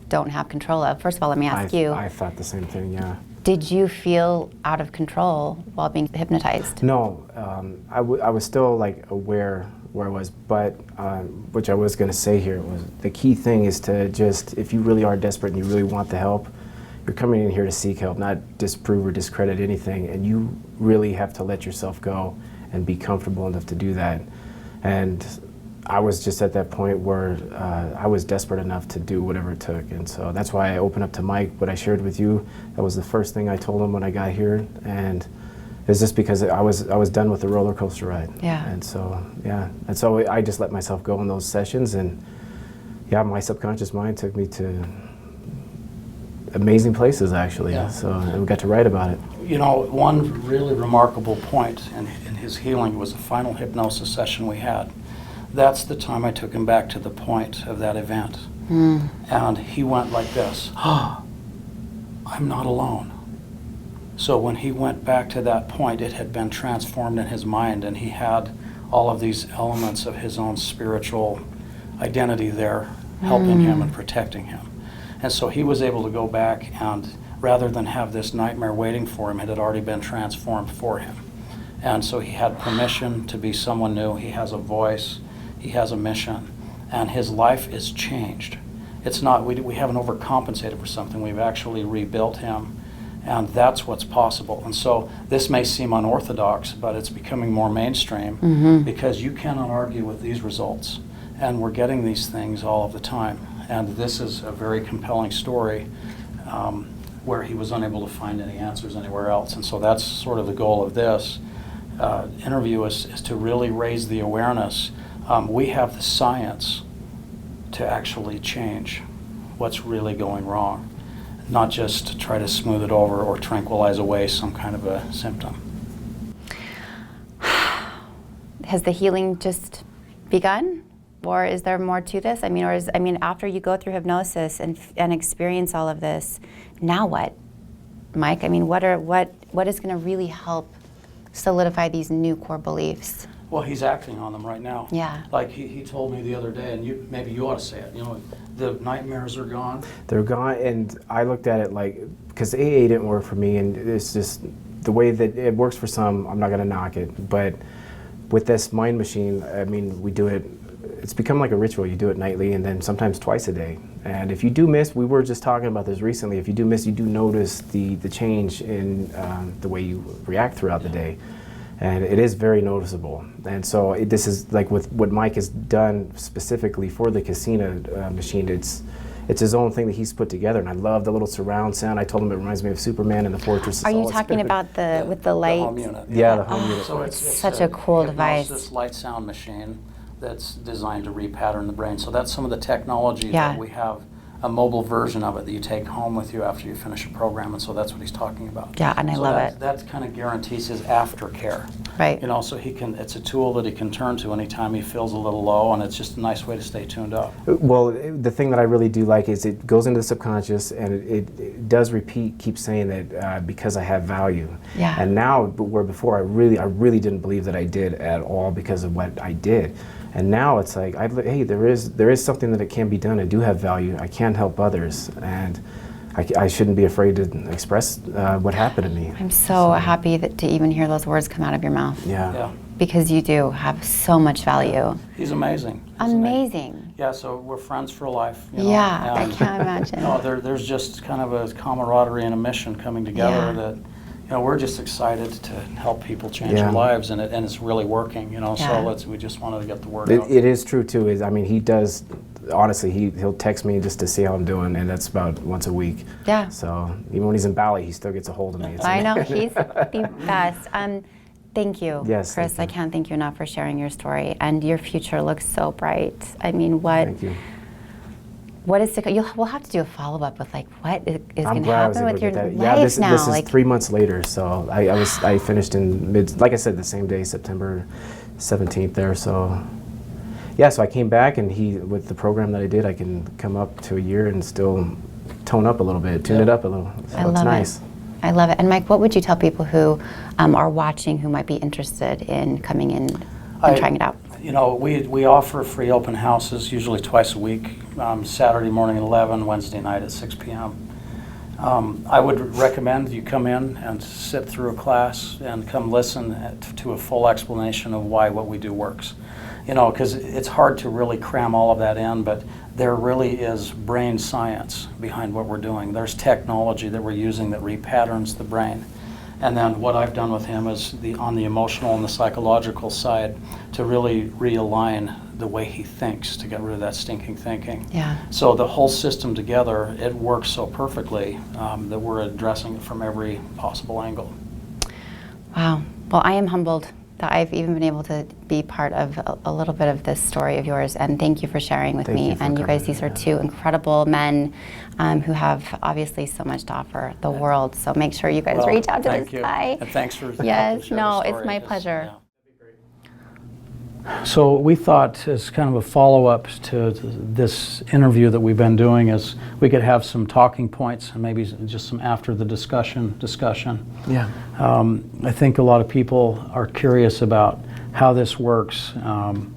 don't have control of, first of all, let me ask you. I thought the same thing, yeah. Did you feel out of control while being hypnotized? No, I was still like aware where I was, but which I was going to say here was the key thing is to just, if you really are desperate and you really want the help, you're coming in here to seek help, not disprove or discredit anything, and you really have to let yourself go and be comfortable enough to do that. And I was just at that point where I was desperate enough to do whatever it took, and so that's why I opened up to Mike. What I shared with you, that was the first thing I told him when I got here, and it's just because I was done with the roller coaster ride. Yeah. And so and so I just let myself go in those sessions, and yeah, my subconscious mind took me to amazing places actually. Yeah. So and we got to write about it. You know, one really remarkable point in his healing was the final hypnosis session we had. That's the time I took him back to the point of that event. And he went like this, "Oh, I'm not alone." So when he went back to that point, it had been transformed in his mind, and he had all of these elements of his own spiritual identity there helping him and protecting him. And so he was able to go back, and rather than have this nightmare waiting for him, it had already been transformed for him. And so he had permission to be someone new. He has a voice, he has a mission, and his life is changed. It's not, we haven't overcompensated for something, we've actually rebuilt him, and that's what's possible. And so this may seem unorthodox, but it's becoming more mainstream because you cannot argue with these results. And we're getting these things all of the time. And this is a very compelling story where he was unable to find any answers anywhere else. And so that's sort of the goal of this interview is to really raise the awareness. We have the science to actually change what's really going wrong, not just to try to smooth it over or tranquilize away some kind of a symptom. Has the healing just begun? Or is there more to this? I mean, after you go through hypnosis and experience all of this, now what, Mike? I mean, what is going to really help solidify these new core beliefs? Well, he's acting on them right now. Yeah. Like he told me the other day, and maybe you ought to say it. You know, the nightmares are gone. They're gone, and I looked at it like, because AA didn't work for me, and it's just the way that it works for some. I'm not going to knock it, but with this mind machine, I mean, we do it. It's become like a ritual. You do it nightly and then sometimes twice a day. And if you do miss, we were just talking about this recently, if you do miss, you do notice the change in the way you react throughout the day. And it is very noticeable. And so this is like with what Mike has done specifically for the casino machine, it's his own thing that he's put together. And I love the little surround sound. I told him it reminds me of Superman and the Fortress. Are you talking about with the light? The home unit. Yeah, the home unit. So it's such a cool device. This light sound machine that's designed to repattern the brain. So that's some of the technology Yeah. that we have, a mobile version of it that you take home with you after you finish a program, and so that's what he's talking about. Yeah, and I love that, it. That kind of guarantees his aftercare. Right. You know, so it's a tool that he can turn to anytime he feels a little low, and it's just a nice way to stay tuned up. Well, the thing that I really do like is it goes into the subconscious, and it does keep saying that because I have value. Yeah. And now, where before I really didn't believe that I did at all because of what I did. And now it's like, hey, there is something that it can be done. I do have value. I can help others, and I shouldn't be afraid to express what happened to me. I'm so happy to even hear those words come out of your mouth. Yeah. Because you do have so much value. He's amazing. He's Amazing. Yeah, so we're friends for life. You know, Yeah, I and, can't imagine. No, there's just kind of a camaraderie and a mission coming together Yeah. that, you know, we're just excited to help people change Yeah. their lives, and it's really working, you know, Yeah. so we just wanted to get the word out. It is true too. I mean, he does. Honestly, he'll text me just to see how I'm doing, and that's about once a week. Yeah. So even when he's in Bali, he still gets a hold of me. It's I know, amazing. he's the best. Thank you, Yes, Chris. thank I can't thank you enough for sharing your story, and your future looks so bright. I mean, Thank you. what is we'll have to do a follow-up with like what is going to glad I was happen able with to your get that. life Yeah, this now. is Like 3 months later, so I finished in like I said, the same day, September 17th there. So yeah, so I came back, and with the program that I did, I can come up to a year and still tone up a little bit, tune it up a little. So I love it's nice. it. I love it. And Mike, what would you tell people who are watching who might be interested in coming in and trying it out? You know, we offer free open houses, usually twice a week, Saturday morning at 11, Wednesday night at 6 p.m. I would recommend you come in and sit through a class and come listen to a full explanation of why what we do works. You know, because it's hard to really cram all of that in, but there really is brain science behind what we're doing. There's technology that we're using that repatterns the brain. And then what I've done with him is on the emotional and the psychological side to really realign the way he thinks to get rid of that stinking thinking. Yeah. So the whole system together, it works so perfectly that we're addressing it from every possible angle. Wow. Well, I am humbled that I've even been able to be part of a little bit of this story of yours, and thank you for sharing with me. And you guys, these are two incredible men who have obviously so much to offer the world. So make sure you guys reach out to this guy. And thanks for yes, no, it's my pleasure. Yeah. So we thought, as kind of a follow-up to this interview that we've been doing, is we could have some talking points and maybe just some after the discussion. Yeah. I think a lot of people are curious about how this works. You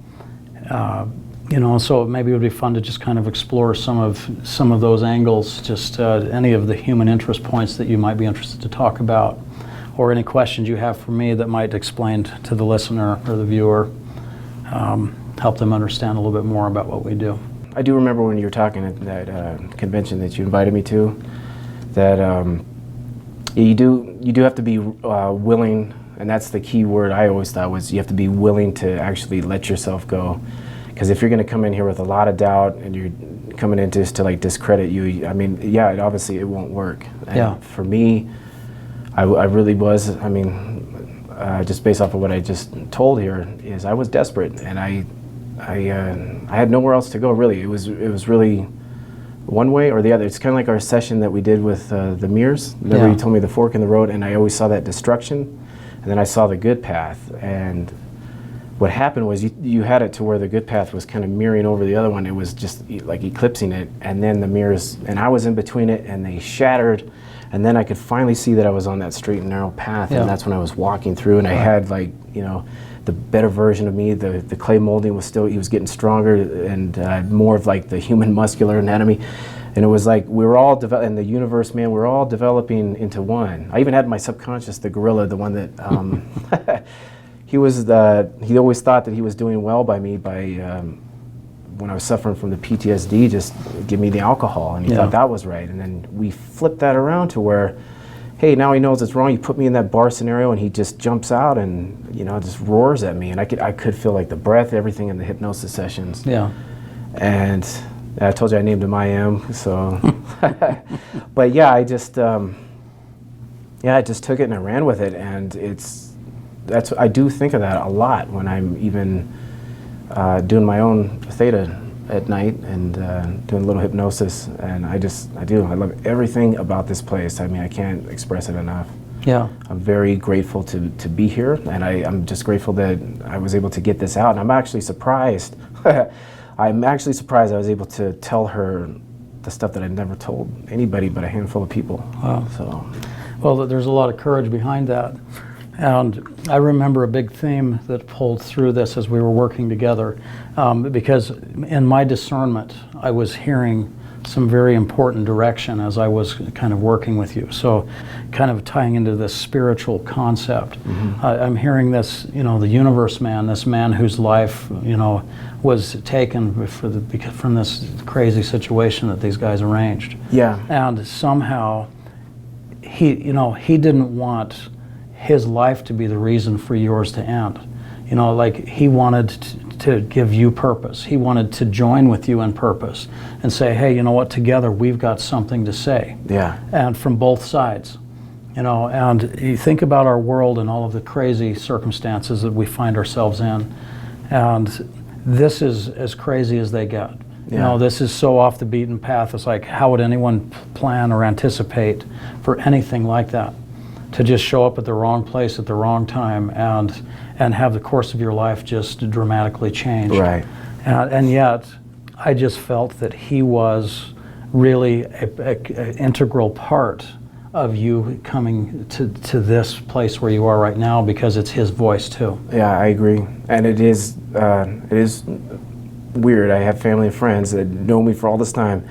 know, so maybe it would be fun to just kind of explore some of those angles, just any of the human interest points that you might be interested to talk about, or any questions you have for me that might explain to the listener or the viewer. Help them understand a little bit more about what we do. I do remember when you were talking at that convention that you invited me to, that you do have to be willing, and that's the key word I always thought was you have to be willing to actually let yourself go. Because if you're going to come in here with a lot of doubt and you're coming in just to like discredit you, I mean, yeah, obviously it won't work. And yeah. For me, I really was. I mean, just based off of what I just told here, is I was desperate, and I had nowhere else to go. Really, it was really one way or the other. It's kind of like our session that we did with the Smyres. Remember, you told me the fork in the road, and I always saw that destruction, and then I saw the good path. And what happened was you had it to where the good path was kind of mirroring over the other one. It was just like eclipsing it, and then the Smyres, and I was in between it, and they shattered. And then I could finally see that I was on that straight and narrow path, and that's when I was walking through, and I had, like, you know, the better version of me. The clay molding was still, he was getting stronger, and more of like the human muscular anatomy. And it was like we were all in the universe, man, we're all developing into one. I even had my subconscious, the gorilla, the one that, he always thought that he was doing well by me when I was suffering from the PTSD, just give me the alcohol, and he thought that was right. And then we flipped that around to where, hey, now he knows it's wrong. You put me in that bar scenario, and he just jumps out and, you know, just roars at me, and I could feel like the breath, everything in the hypnosis sessions. Yeah. And I told you I named him I Am. So, but yeah, I just took it and I ran with it, and I do think of that a lot when I'm even doing my own Theta at night and doing a little hypnosis, and I love everything about this place. I mean, I can't express it enough. Yeah. I'm very grateful to be here, and I'm just grateful that I was able to get this out, and I'm actually surprised. I'm actually surprised I was able to tell her the stuff that I never told anybody but a handful of people. Wow. So, well, there's a lot of courage behind that. And I remember a big theme that pulled through this as we were working together, because in my discernment, I was hearing some very important direction as I was kind of working with you. So kind of tying into this spiritual concept. Mm-hmm. I'm hearing this, you know, the universe man, this man whose life, you know, was taken from this crazy situation that these guys arranged. Yeah. And somehow he didn't want his life to be the reason for yours to end. You know, like he wanted to give you purpose. He wanted to join with you in purpose and say, hey, you know what, together we've got something to say. Yeah. And from both sides. You know, and you think about our world and all of the crazy circumstances that we find ourselves in, and this is as crazy as they get. You Yeah. know, this is so off the beaten path. It's like, how would anyone plan or anticipate for anything like that? To just show up at the wrong place at the wrong time and have the course of your life just dramatically changed. Right. And yet, I just felt that he was really an integral part of you coming to this place where you are right now, because it's his voice too. Yeah, I agree. And it is weird. I have family and friends that know me for all this time,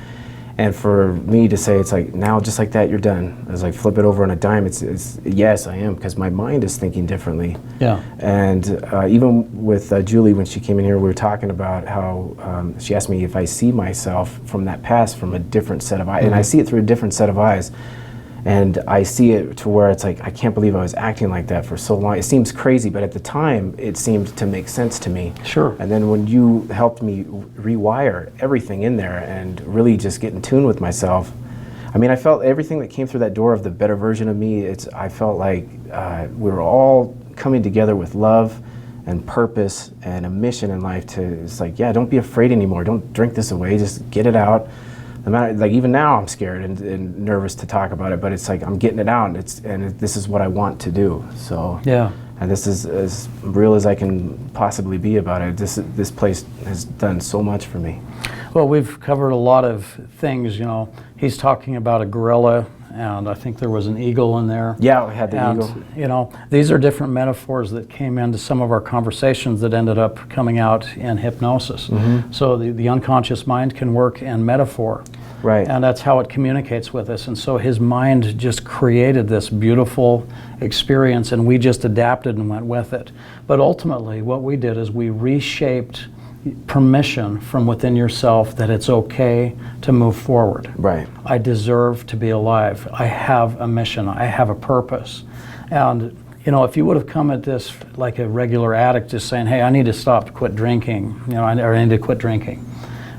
and for me to say it's like, now just like that you're done. It's like flip it over on a dime. It's yes, I am, because my mind is thinking differently. Yeah. And even with Julie, when she came in here, we were talking about how she asked me if I see myself from that past from a different set of eyes, and I see it through a different set of eyes. And I see it to where it's like, I can't believe I was acting like that for so long. It seems crazy, but at the time, it seemed to make sense to me. Sure. And then when you helped me rewire everything in there and really just get in tune with myself, I mean, I felt everything that came through that door of the better version of me, I felt like we were all coming together with love and purpose and a mission in life it's like, yeah, don't be afraid anymore. Don't drink this away. Just get it out. No matter, like even now I'm scared and nervous to talk about it, but it's like I'm getting it out, and this is what I want to do. So Yeah. and this is as real as I can possibly be about it. This place has done so much for me. Well, we've covered a lot of things. You know, he's talking about a gorilla, and I think there was an eagle in there. Yeah, I had the And, eagle. you know, these are different metaphors that came into some of our conversations that ended up coming out in hypnosis. So the unconscious mind can work in metaphor. Right. And that's how it communicates with us. And so his mind just created this beautiful experience, and we just adapted and went with it. But ultimately, what we did is we reshaped permission from within yourself that it's okay to move forward. Right. I deserve to be alive. I have a mission. I have a purpose. And you know, if you would have come at this like a regular addict, just saying, "Hey, I need to quit drinking," you know, or I need to quit drinking.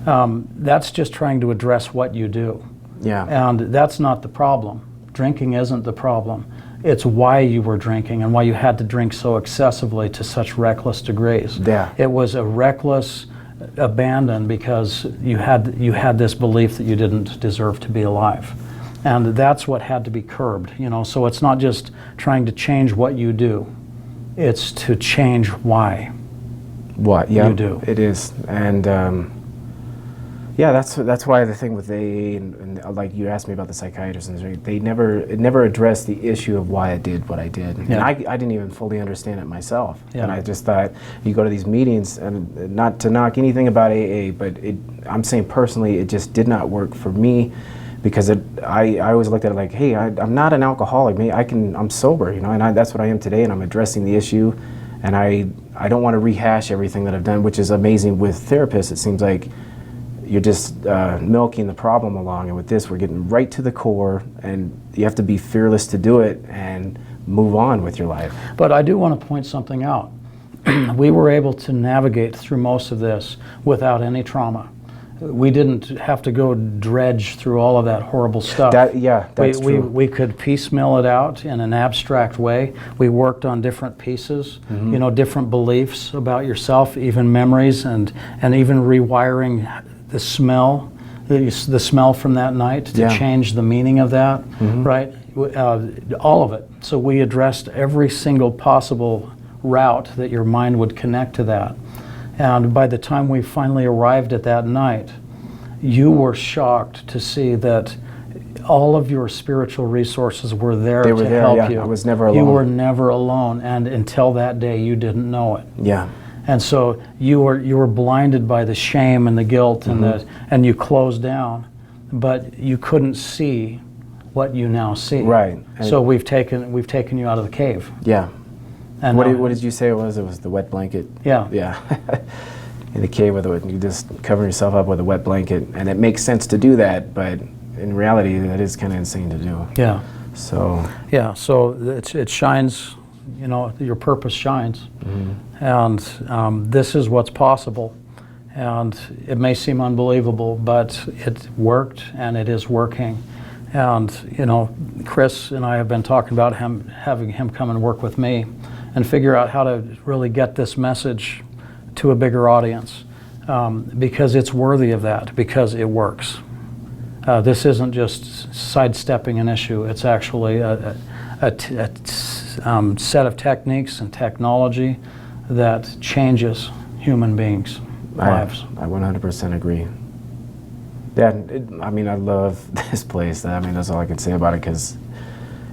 That's just trying to address what you do. Yeah. And that's not the problem. Drinking isn't the problem. It's why you were drinking and why you had to drink so excessively to such reckless degrees. Yeah. It was a reckless abandon because you had this belief that you didn't deserve to be alive. And that's what had to be curbed, you know. So it's not just trying to change what you do. It's to change why What? Yeah. you do. It is. And yeah, that's why the thing with AA and like you asked me about the psychiatrists, and it never addressed the issue of why I did what I did. And Yeah. I didn't even fully understand it myself. Yeah. And I just thought, you go to these meetings, and not to knock anything about AA, but I'm saying personally, it just did not work for me, because I always looked at it like, hey, I'm not an alcoholic. I'm sober, you know, and that's what I am today, and I'm addressing the issue, and I don't want to rehash everything that I've done, which is amazing with therapists. It seems like you're just milking the problem along, and with this, we're getting right to the core, and you have to be fearless to do it and move on with your life. But I do want to point something out. We were able to navigate through most of this without any trauma. We didn't have to go dredge through all of that horrible stuff. That's true. We could piecemeal it out in an abstract way. We worked on different pieces, you know, different beliefs about yourself, even memories, and even rewiring the smell, the smell from that night to change the meaning of that, right? All of it. So we addressed every single possible route that your mind would connect to that. And by the time we finally arrived at that night, you were shocked to see that all of your spiritual resources were there to help you. I was never alone. You were never alone, and until that day, you didn't know it. Yeah. And so you were blinded by the shame and the guilt and you closed down, but you couldn't see what you now see. Right. So we've taken you out of the cave. Yeah. And What did you say it was? It was the wet blanket. Yeah. Yeah. In the cave you just cover yourself up with a wet blanket, and it makes sense to do that, but in reality, that is kind of insane to do. Yeah. So. Yeah. So it shines. You know, your purpose shines, and this is what's possible. And it may seem unbelievable, but it worked, and it is working. And you know, Chris and I have been talking about having him come and work with me, and figure out how to really get this message to a bigger audience. because it's worthy of that, because it works. This isn't just sidestepping an issue. It's actually a set of techniques and technology that changes human beings' lives. I 100% agree. Yeah, I mean, I love this place. I mean, that's all I can say about it, because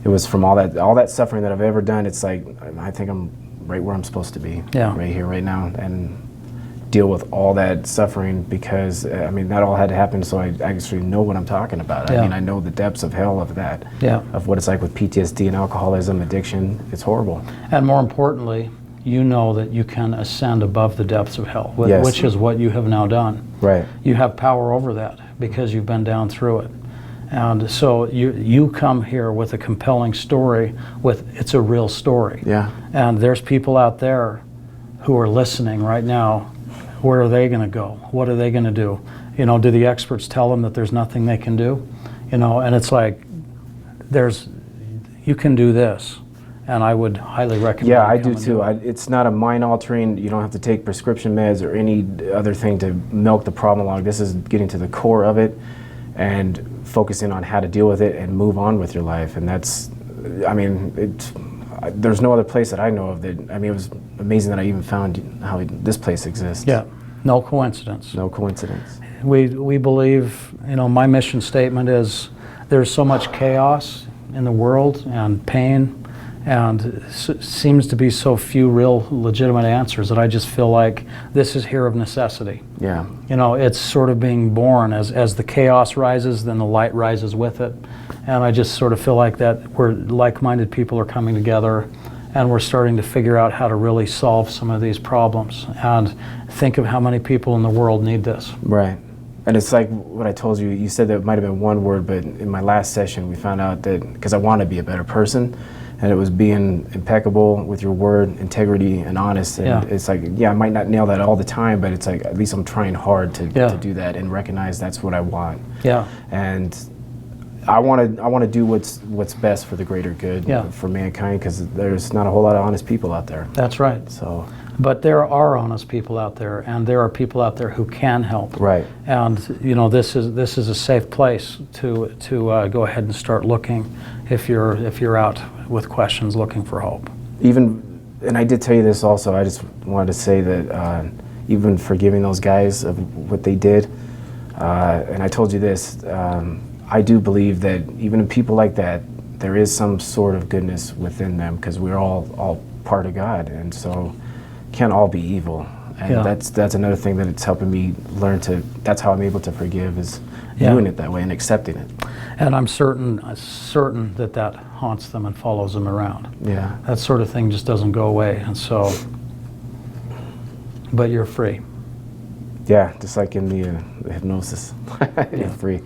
it was from all that suffering that I've ever done. It's like, I think I'm right where I'm supposed to be, right here, right now, and deal with all that suffering, because I mean, that all had to happen so I actually know what I'm talking about. I mean, I know the depths of hell of that, of what it's like with PTSD and alcoholism, addiction. It's horrible. And more importantly, you know that you can ascend above the depths of hell, which is what you have now done. Right. You have power over that because you've been down through it. And so you come here with a compelling story, it's a real story. Yeah. And there's people out there who are listening right now. Where are they going to go? What are they going to do? You know, do the experts tell them that there's nothing they can do? You know, and it's like, you can do this. And I would highly recommend. Yeah, I do too. It's not a mind altering. You don't have to take prescription meds or any other thing to milk the problem along. This is getting to the core of it and focusing on how to deal with it and move on with your life. And that's, I mean, there's no other place that I know of that. I mean, it was amazing that I even found how this place exists. Yeah, no coincidence. No coincidence. We believe, you know, my mission statement is there's so much chaos in the world and pain, and seems to be so few real legitimate answers that I just feel like this is here of necessity. Yeah. You know, it's sort of being born as the chaos rises, then the light rises with it. And I just sort of feel like that we're like-minded people are coming together, and we're starting to figure out how to really solve some of these problems. And think of how many people in the world need this. Right. And it's like what I told you, you said that might have been one word, but in my last session we found out that, because I want to be a better person, and it was being impeccable with your word, integrity, and honest. And it's like, I might not nail that all the time, but it's like, at least I'm trying hard to do that and recognize that's what I want. Yeah. And I want to do what's best for the greater good, for mankind, because there's not a whole lot of honest people out there. That's right. So, but there are honest people out there, and there are people out there who can help. Right. And you know, this is a safe place to go ahead and start looking if you're out with questions looking for hope. Even, and I did tell you this also. I just wanted to say that even forgiving those guys of what they did, and I told you this. I do believe that even in people like that, there is some sort of goodness within them, because we're all part of God, and so can't all be evil. And that's another thing that it's helping me learn to. That's how I'm able to forgive, is doing it that way and accepting it. And I'm certain that haunts them and follows them around. Yeah. That sort of thing just doesn't go away, and so. But you're free. Yeah, just like in the hypnosis, you're free.